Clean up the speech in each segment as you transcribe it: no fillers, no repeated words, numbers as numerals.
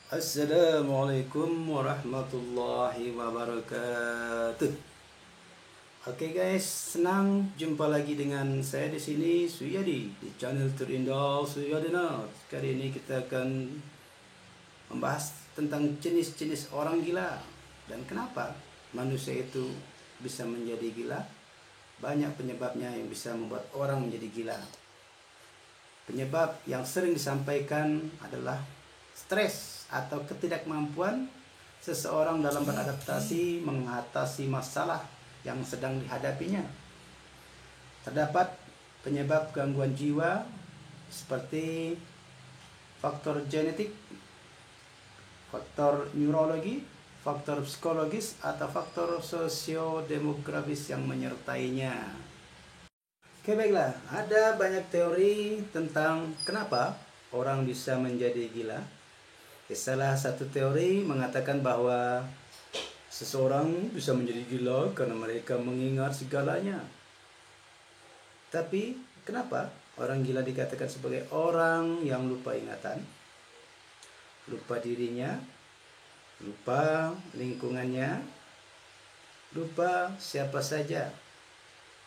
Assalamualaikum warahmatullahi wabarakatuh. Oke guys, senang jumpa lagi dengan saya di sini Suyadi di channel terindah Suyadina. Kali ini kita akan membahas tentang jenis-jenis orang gila dan kenapa manusia itu bisa menjadi gila. Banyak penyebabnya yang bisa membuat orang menjadi gila. Penyebab yang sering disampaikan adalah stres atau ketidakmampuan seseorang dalam beradaptasi mengatasi masalah yang sedang dihadapinya. Terdapat penyebab gangguan jiwa seperti faktor genetik, faktor neurologi, faktor psikologis, atau faktor sosiodemografis yang menyertainya. Oke, baiklah, ada banyak teori tentang kenapa orang bisa menjadi gila. Salah satu teori mengatakan bahwa seseorang bisa menjadi gila karena mereka mengingat segalanya. Tapi kenapa orang gila dikatakan sebagai orang yang lupa ingatan, lupa dirinya, lupa lingkungannya, lupa siapa saja,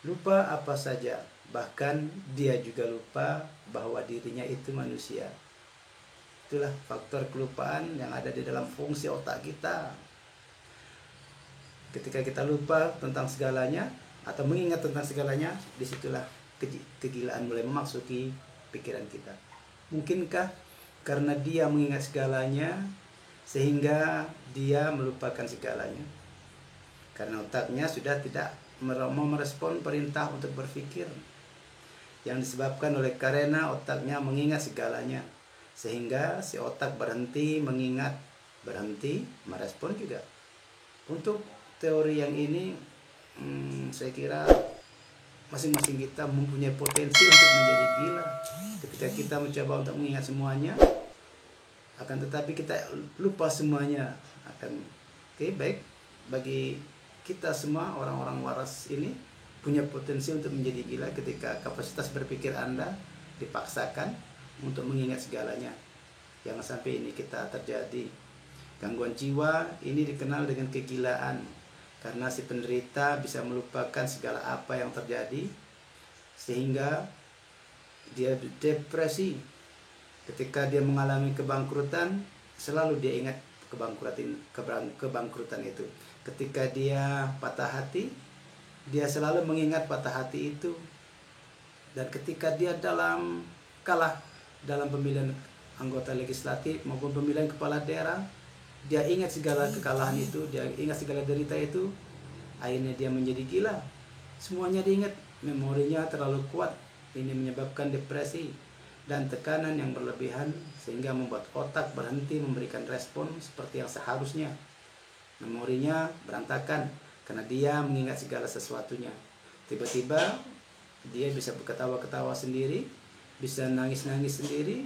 lupa apa saja, bahkan dia juga lupa bahwa dirinya itu manusia. Itulah faktor kelupaan yang ada di dalam fungsi otak kita. Ketika kita lupa tentang segalanya atau mengingat tentang segalanya, disitulah kegilaan mulai memasuki pikiran kita. Mungkinkah karena dia mengingat segalanya sehingga dia melupakan segalanya? Karena otaknya sudah tidak mau merespon perintah untuk berpikir, yang disebabkan oleh karena otaknya mengingat segalanya, sehingga si otak berhenti mengingat, berhenti merespon juga. Untuk teori yang ini, saya kira masing-masing kita mempunyai potensi untuk menjadi gila. Ketika kita mencoba untuk mengingat semuanya, akan tetapi kita lupa semuanya. Baik, bagi kita semua orang-orang waras ini punya potensi untuk menjadi gila ketika kapasitas berpikir Anda dipaksakan untuk mengingat segalanya. Jangan sampai ini kita terjadi. Gangguan jiwa ini dikenal dengan kegilaan karena si penderita bisa melupakan segala apa yang terjadi sehingga dia depresi. Ketika dia mengalami kebangkrutan, selalu dia ingat kebangkrutan itu. Ketika dia patah hati, dia selalu mengingat patah hati itu. Dan ketika dia kalah dalam pemilihan anggota legislatif maupun pemilihan kepala daerah, dia ingat segala kekalahan itu, dia ingat segala derita itu. Akhirnya dia menjadi gila. Semuanya diingat, memorinya terlalu kuat. Ini menyebabkan depresi dan tekanan yang berlebihan sehingga membuat otak berhenti memberikan respon seperti yang seharusnya. Memorinya berantakan karena dia mengingat segala sesuatunya. Tiba-tiba dia bisa ketawa-ketawa sendiri, bisa nangis-nangis sendiri,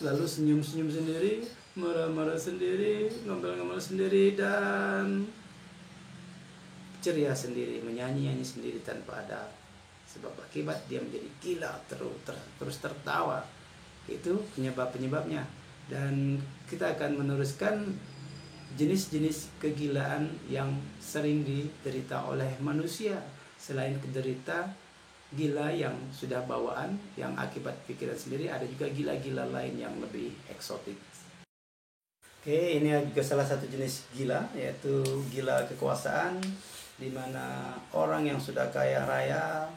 lalu senyum-senyum sendiri, marah-marah sendiri, ngomel-ngomel sendiri, dan ceria sendiri, menyanyi-nyanyi sendiri tanpa ada sebab akibat. Dia menjadi gila, terus tertawa. Itu penyebabnya. Dan kita akan meneruskan jenis-jenis kegilaan yang sering diderita oleh manusia. Selain derita gila yang sudah bawaan, yang akibat pikiran sendiri, ada juga gila-gila lain yang lebih eksotik. Oke, ini juga salah satu jenis gila, yaitu gila kekuasaan, di mana orang yang sudah kaya raya,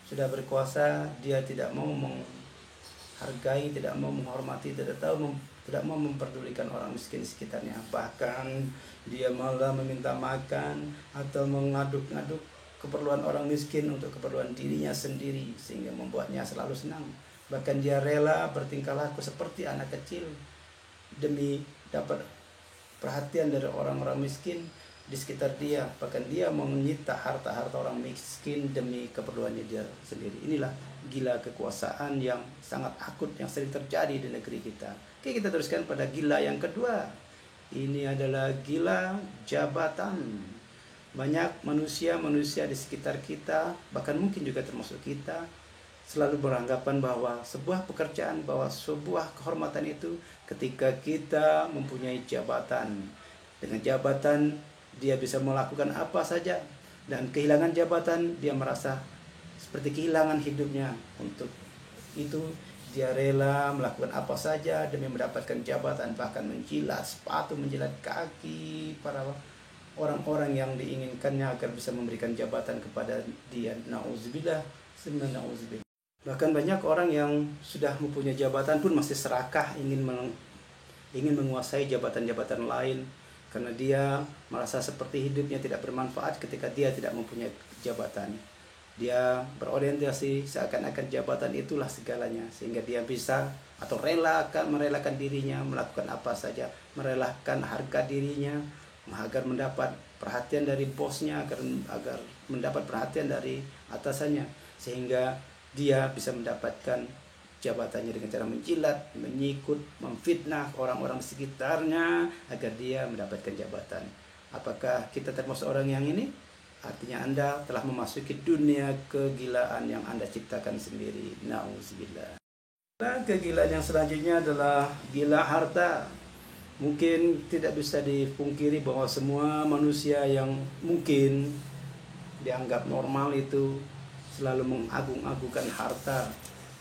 sudah berkuasa, dia tidak mau menghargai, tidak mau menghormati, tidak mau memperdulikan orang miskin di sekitarnya. Bahkan dia malah meminta makan atau mengaduk-aduk keperluan orang miskin untuk keperluan dirinya sendiri, sehingga membuatnya selalu senang. Bahkan dia rela bertingkah laku seperti anak kecil demi dapat perhatian dari orang-orang miskin di sekitar dia. Bahkan dia menyita harta-harta orang miskin demi keperluannya dia sendiri. Inilah gila kekuasaan yang sangat akut yang sering terjadi di negeri kita. Oke, kita teruskan pada gila yang kedua. Ini adalah gila jabatan. Banyak manusia di sekitar kita, bahkan mungkin juga termasuk kita, selalu beranggapan bahwa sebuah pekerjaan, bahwa sebuah kehormatan itu ketika kita mempunyai jabatan. Dengan jabatan dia bisa melakukan apa saja, dan kehilangan jabatan dia merasa seperti kehilangan hidupnya. Untuk itu dia rela melakukan apa saja demi mendapatkan jabatan, bahkan menjilat sepatu, menjilat kaki para orang-orang yang diinginkannya agar bisa memberikan jabatan kepada dia. Nauzubillah, nauzubillah. Bahkan banyak orang yang sudah mempunyai jabatan pun masih serakah ingin menguasai jabatan-jabatan lain, karena dia merasa seperti hidupnya tidak bermanfaat ketika dia tidak mempunyai jabatan. Dia berorientasi seakan-akan jabatan itulah segalanya, sehingga dia bisa atau merelakan dirinya melakukan apa saja, merelakan harga dirinya agar mendapat perhatian dari bosnya, agar mendapat perhatian dari atasannya, sehingga dia bisa mendapatkan jabatannya dengan cara menjilat, menyikut, memfitnah orang-orang di sekitarnya agar dia mendapatkan jabatan. Apakah kita termasuk orang yang ini? Artinya Anda telah memasuki dunia kegilaan yang Anda ciptakan sendiri. Nauzubillah. Nah, kegilaan yang selanjutnya adalah gila harta. Mungkin tidak bisa dipungkiri bahwa semua manusia yang mungkin dianggap normal itu selalu mengagung-agungkan harta.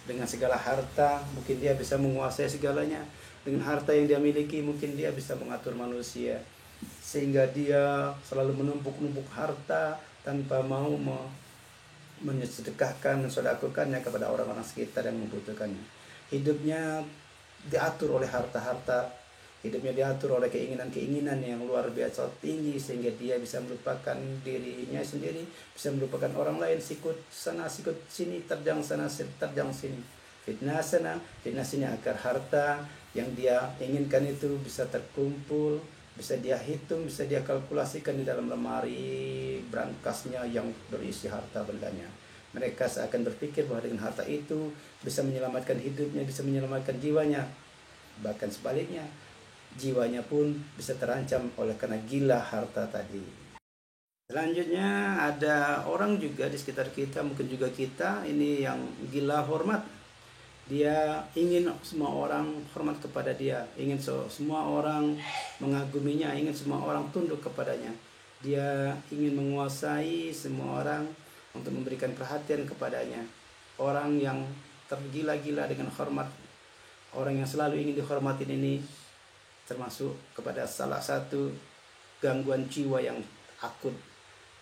Dengan segala harta mungkin dia bisa menguasai segalanya. Dengan harta yang dia miliki mungkin dia bisa mengatur manusia, sehingga dia selalu menumpuk-numpuk harta tanpa mau mensedekahkan, mensedekahkannya kepada orang-orang sekitar yang membutuhkannya. Hidupnya diatur oleh harta-harta, hidupnya diatur oleh keinginan-keinginan yang luar biasa tinggi, sehingga dia bisa melupakan dirinya sendiri, bisa melupakan orang lain, sikut sana sikut sini, terjang sana terjang sini, fitnah sana fitnah sini, agar harta yang dia inginkan itu bisa terkumpul, bisa dia hitung, bisa dia kalkulasikan di dalam lemari berangkasnya yang berisi harta bendanya. Mereka seakan berpikir bahwa dengan harta itu bisa menyelamatkan hidupnya, bisa menyelamatkan jiwanya. Bahkan sebaliknya, jiwanya pun bisa terancam oleh karena gila harta tadi. Selanjutnya ada orang juga di sekitar kita, mungkin juga kita ini, yang gila hormat. Dia ingin semua orang hormat kepada dia, ingin semua orang mengaguminya, ingin semua orang tunduk kepadanya. Dia ingin menguasai semua orang untuk memberikan perhatian kepadanya. Orang yang tergila-gila dengan hormat, orang yang selalu ingin dihormatin ini termasuk kepada salah satu gangguan jiwa yang akut.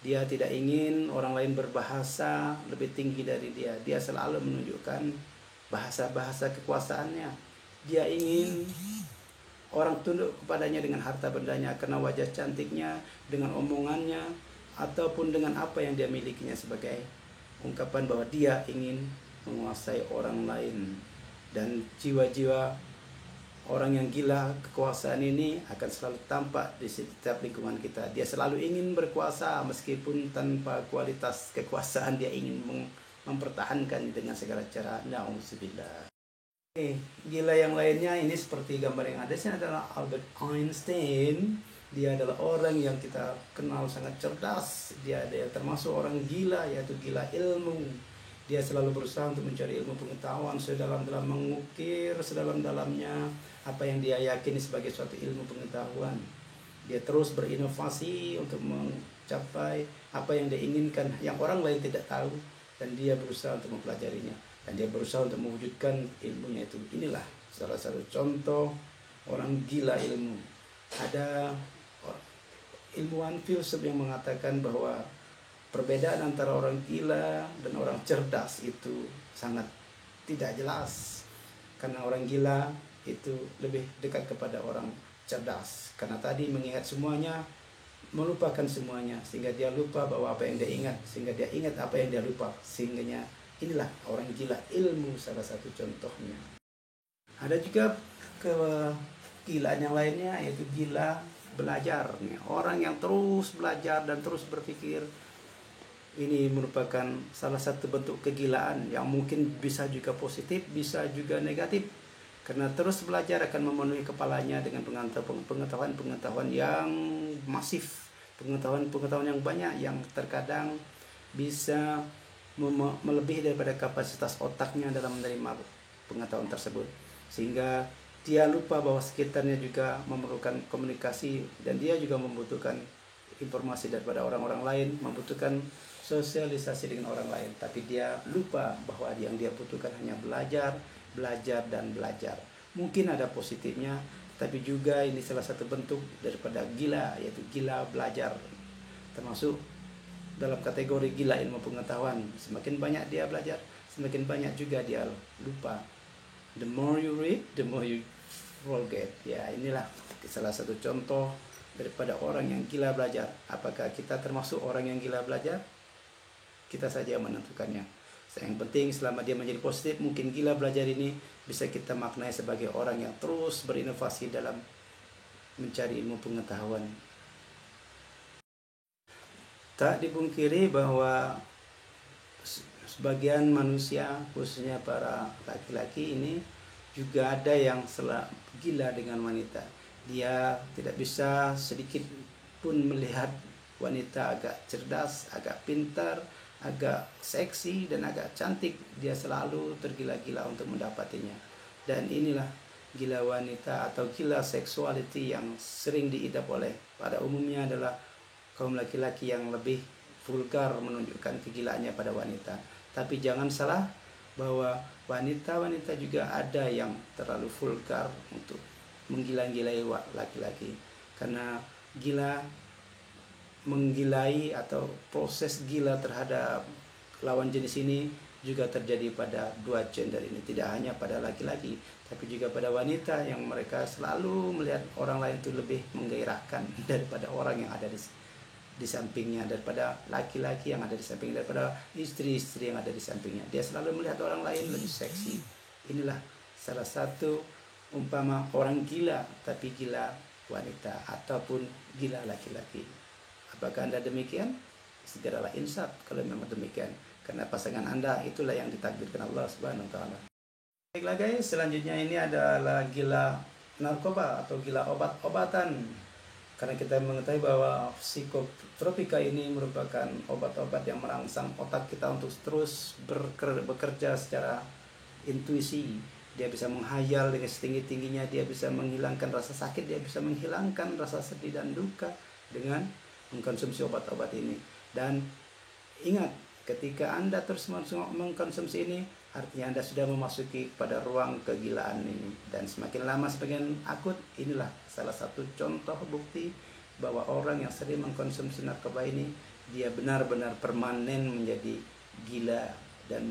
Dia tidak ingin orang lain berbahasa lebih tinggi dari dia. Dia selalu menunjukkan bahasa-bahasa kekuasaannya. Dia ingin orang tunduk kepadanya dengan harta bendanya, karena wajah cantiknya, dengan omongannya, ataupun dengan apa yang dia milikinya sebagai ungkapan bahwa dia ingin menguasai orang lain. Dan jiwa-jiwa orang yang gila kekuasaan ini akan selalu tampak di setiap lingkungan kita. Dia selalu ingin berkuasa meskipun tanpa kualitas kekuasaan. Dia ingin mempertahankan dengan segala cara. Nauzubillah. Gila yang lainnya ini seperti gambar yang ada sini adalah Albert Einstein. Dia adalah orang yang kita kenal sangat cerdas. Dia termasuk orang gila, yaitu gila ilmu. Dia selalu berusaha untuk mencari ilmu pengetahuan sedalam-dalam, mengukir sedalam-dalamnya apa yang dia yakini sebagai suatu ilmu pengetahuan. Dia terus berinovasi untuk mencapai apa yang dia inginkan, yang orang lain tidak tahu, dan dia berusaha untuk mempelajarinya, dan dia berusaha untuk mewujudkan ilmunya itu. Inilah salah satu contoh orang gila ilmu. Ada ilmuwan filsuf yang mengatakan bahwa perbedaan antara orang gila dan orang cerdas itu sangat tidak jelas, karena orang gila itu lebih dekat kepada orang cerdas, karena tadi mengingat semuanya, melupakan semuanya, sehingga dia lupa bahwa apa yang dia ingat, sehingga dia ingat apa yang dia lupa, sehingga inilah orang gila ilmu, salah satu contohnya. Ada juga kegilaan yang lainnya, yaitu gila belajar. Orang yang terus belajar dan terus berpikir. Ini merupakan salah satu bentuk kegilaan yang mungkin bisa juga positif, bisa juga negatif. Karena terus belajar akan memenuhi kepalanya dengan pengetahuan-pengetahuan yang masif, pengetahuan-pengetahuan yang banyak, yang terkadang bisa melebihi daripada kapasitas otaknya dalam menerima pengetahuan tersebut, sehingga dia lupa bahwa sekitarnya juga memerlukan komunikasi dan dia juga membutuhkan informasi daripada orang-orang lain, membutuhkan sosialisasi dengan orang lain, tapi dia lupa bahwa yang dia butuhkan hanya belajar, belajar dan belajar. Mungkin ada positifnya, tapi juga ini salah satu bentuk daripada gila, yaitu gila belajar, termasuk dalam kategori gila ilmu pengetahuan. Semakin banyak dia belajar, semakin banyak juga dia lupa. The more you read, the more you forget. Ya, inilah salah satu contoh daripada orang yang gila belajar. Apakah kita termasuk orang yang gila belajar? Kita saja yang menentukannya. Yang penting selama dia menjadi positif, mungkin gila belajar ini bisa kita maknai sebagai orang yang terus berinovasi dalam mencari ilmu pengetahuan. Tak dipungkiri bahwa sebagian manusia, khususnya para laki-laki ini, juga ada yang gila dengan wanita. Dia tidak bisa sedikit pun melihat wanita agak cerdas, agak pintar, agak seksi dan agak cantik. Dia selalu tergila-gila untuk mendapatinya. Dan inilah gila wanita atau gila seksuality yang sering diidap oleh pada umumnya adalah kaum laki-laki yang lebih vulgar menunjukkan kegilaannya pada wanita. Tapi jangan salah bahwa wanita-wanita juga ada yang terlalu vulgar untuk menggila-gilai laki-laki. Karena menggilai atau proses gila terhadap lawan jenis ini juga terjadi pada dua gender ini. Tidak hanya pada laki-laki, tapi juga pada wanita yang mereka selalu melihat orang lain itu lebih menggairahkan daripada orang yang ada di sampingnya, daripada laki-laki yang ada di sampingnya, daripada istri-istri yang ada di sampingnya. Dia selalu melihat orang lain lebih seksi. Inilah salah satu umpama orang gila, tapi gila wanita ataupun gila laki-laki. Apakah Anda demikian? Segeralah insaf kalau memang demikian, karena pasangan Anda itulah yang ditakdirkan Allah Subhanahu wa taala. Baiklah guys, selanjutnya ini adalah gila narkoba atau gila obat-obatan. Karena kita mengetahui bahwa psikotropika ini merupakan obat-obat yang merangsang otak kita untuk terus bekerja secara intuisi. Dia bisa menghayal dengan setinggi-tingginya, dia bisa menghilangkan rasa sakit, dia bisa menghilangkan rasa sedih dan duka dengan mengkonsumsi obat-obat ini. Dan ingat, ketika Anda terus mengkonsumsi ini, artinya Anda sudah memasuki pada ruang kegilaan ini. Dan semakin lama semakin akut. Inilah salah satu contoh bukti bahwa orang yang sering mengkonsumsi narkoba ini, dia benar-benar permanen menjadi gila dan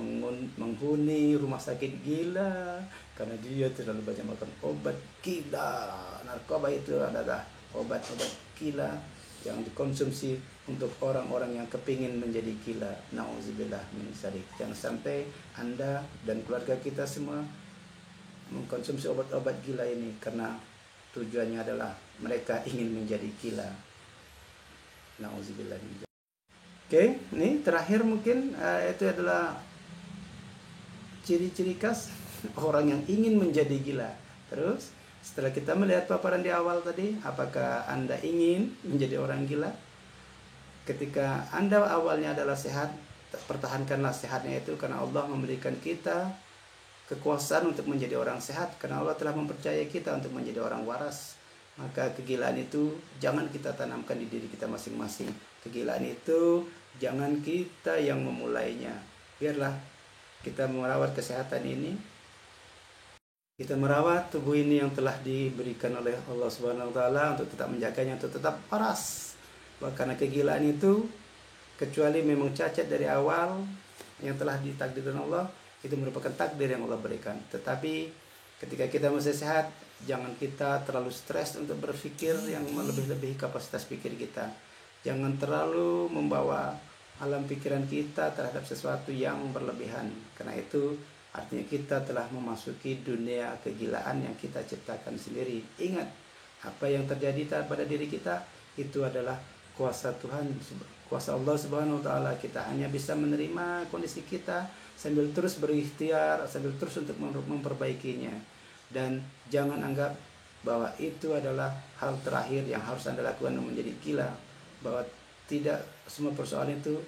menghuni rumah sakit gila karena dia terlalu banyak makan obat gila. Narkoba itu adalah obat-obat gila yang dikonsumsi untuk orang-orang yang kepingin menjadi gila. Nauzubillah min dzalik. Jangan sampai Anda dan keluarga kita semua mengkonsumsi obat-obat gila ini karena tujuannya adalah mereka ingin menjadi gila. Nauzubillah min dzalik. Oke, ini terakhir mungkin itu adalah ciri-ciri khas orang yang ingin menjadi gila. Terus setelah kita melihat paparan di awal tadi, apakah Anda ingin menjadi orang gila? Ketika Anda awalnya adalah sehat, pertahankanlah sehatnya itu, karena Allah memberikan kita kekuasaan untuk menjadi orang sehat, karena Allah telah mempercayai kita untuk menjadi orang waras. Maka kegilaan itu jangan kita tanamkan di diri kita masing-masing. Kegilaan itu jangan kita yang memulainya. Biarlah kita merawat kesehatan ini, kita merawat tubuh ini yang telah diberikan oleh Allah Subhanahu wa taala untuk tetap menjaganya, untuk tetap waras. Karena kegilaan itu, kecuali memang cacat dari awal yang telah ditakdirkan Allah, itu merupakan takdir yang Allah berikan. Tetapi ketika kita masih sehat, jangan kita terlalu stres untuk berpikir yang melebih-lebihi kapasitas pikir kita. Jangan terlalu membawa alam pikiran kita terhadap sesuatu yang berlebihan. Karena itu artinya kita telah memasuki dunia kegilaan yang kita ciptakan sendiri. Ingat, apa yang terjadi pada diri kita itu adalah kuasa Tuhan, kuasa Allah Subhanahu wa taala. Kita hanya bisa menerima kondisi kita sambil terus berikhtiar, sambil terus untuk memperbaikinya. Dan jangan anggap bahwa itu adalah hal terakhir yang harus Anda lakukan untuk menjadi gila. Bahwa tidak semua persoalan itu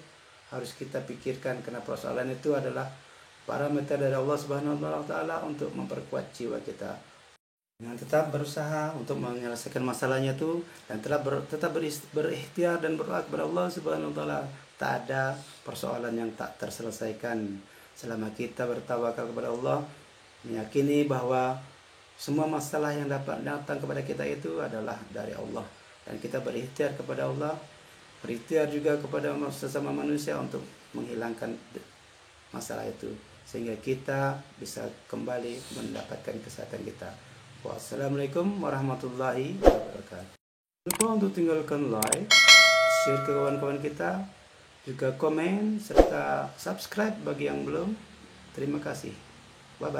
harus kita pikirkan, karena persoalan itu adalah parameter dari Allah Subhanahu wa taala untuk memperkuat jiwa kita. Dengan tetap berusaha untuk menyelesaikan masalahnya itu, dan tetap berikhtiar dan berdoa kepada Allah Subhanahu wa taala. Tak ada persoalan yang tak terselesaikan selama kita bertawakal kepada Allah, meyakini bahwa semua masalah yang dapat datang kepada kita itu adalah dari Allah, dan kita berikhtiar kepada Allah, berikhtiar juga kepada sesama manusia untuk menghilangkan masalah itu, sehingga kita bisa kembali mendapatkan kesehatan kita. Wassalamualaikum warahmatullahi wabarakatuh. Jangan lupa untuk tinggalkan like, share ke kawan-kawan kita, juga komen serta subscribe bagi yang belum. Terima kasih. Bye bye.